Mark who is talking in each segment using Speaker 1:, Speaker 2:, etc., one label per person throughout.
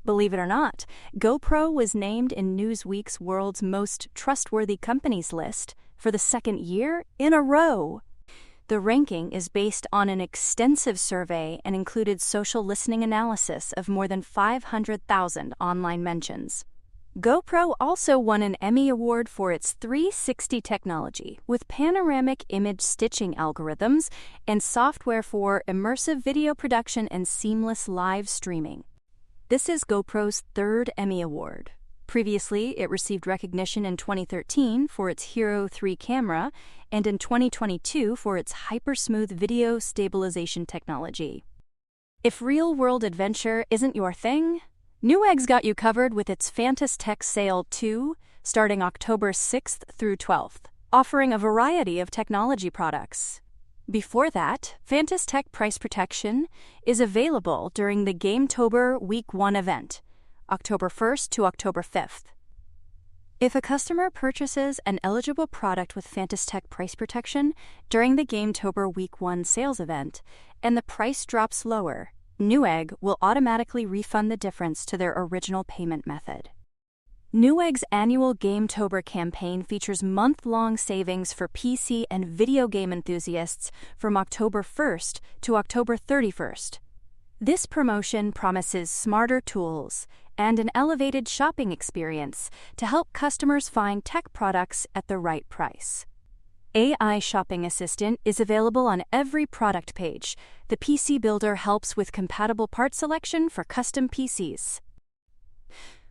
Speaker 1: Believe it or not, GoPro was named in Newsweek's World's Most Trustworthy Companies list for the second year in a row. The ranking is based on an extensive survey and included social listening analysis of more than 500,000 online mentions. GoPro also won an Emmy Award for its 360 technology with panoramic image stitching algorithms and software for immersive video production and seamless live streaming. This is GoPro's third Emmy Award. Previously, it received recognition in 2013 for its Hero 3 camera and in 2022 for its hypersmooth video stabilization technology. If real-world adventure isn't your thing, Newegg's got you covered with its Fantas Tech Sale 2, starting October 6th through 12th, offering a variety of technology products. Before that, Fantas Tech Price Protection is available during the Gametober Week 1 event, October 1st to October 5th. If a customer purchases an eligible product with Fantas Tech Price Protection during the Gametober Week 1 sales event and the price drops lower, Newegg will automatically refund the difference to their original payment method. Newegg's annual Gametober campaign features month-long savings for PC and video game enthusiasts from October 1st to October 31st. This promotion promises smarter tools and an elevated shopping experience to help customers find tech products at the right price. AI Shopping Assistant is available on every product page. The PC Builder helps with compatible part selection for custom PCs.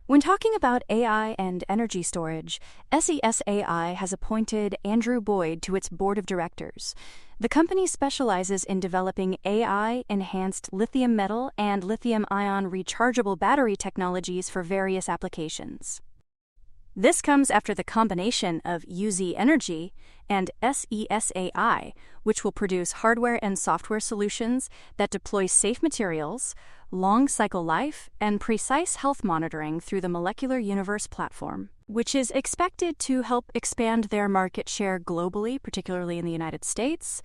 Speaker 1: When talking about AI and energy storage, SES AI has appointed Andrew Boyd to its board of directors. The company specializes in developing AI-enhanced lithium metal and lithium-ion rechargeable battery technologies for various applications. This comes after the combination of UZ Energy and SES AI, which will produce hardware and software solutions that deploy safe materials, long cycle life, and precise health monitoring through the Molecular Universe platform, which is expected to help expand their market share globally, particularly in the United States.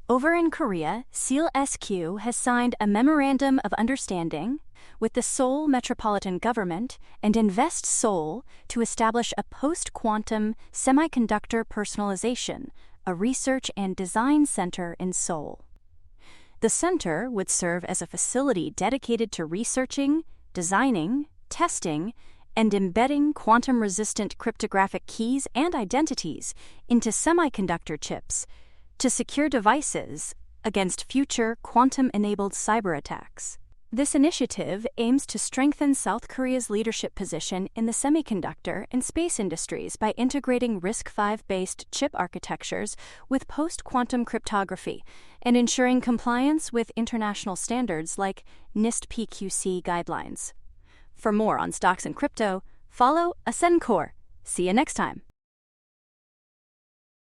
Speaker 1: Over in Korea, SEALSQ has signed a Memorandum of Understanding with the Seoul Metropolitan Government and Invest Seoul to establish a post-quantum semiconductor personalization, a research and design center in Seoul. The center would serve as a facility dedicated to researching, designing, testing, and embedding quantum-resistant cryptographic keys and identities into semiconductor chips to secure devices against future quantum-enabled cyber attacks. This initiative aims to strengthen South Korea's leadership position in the semiconductor and space industries by integrating RISC-V-based chip architectures with post-quantum cryptography and ensuring compliance with international standards like NIST PQC guidelines. For more on stocks and crypto, follow Ascencore. See you next time.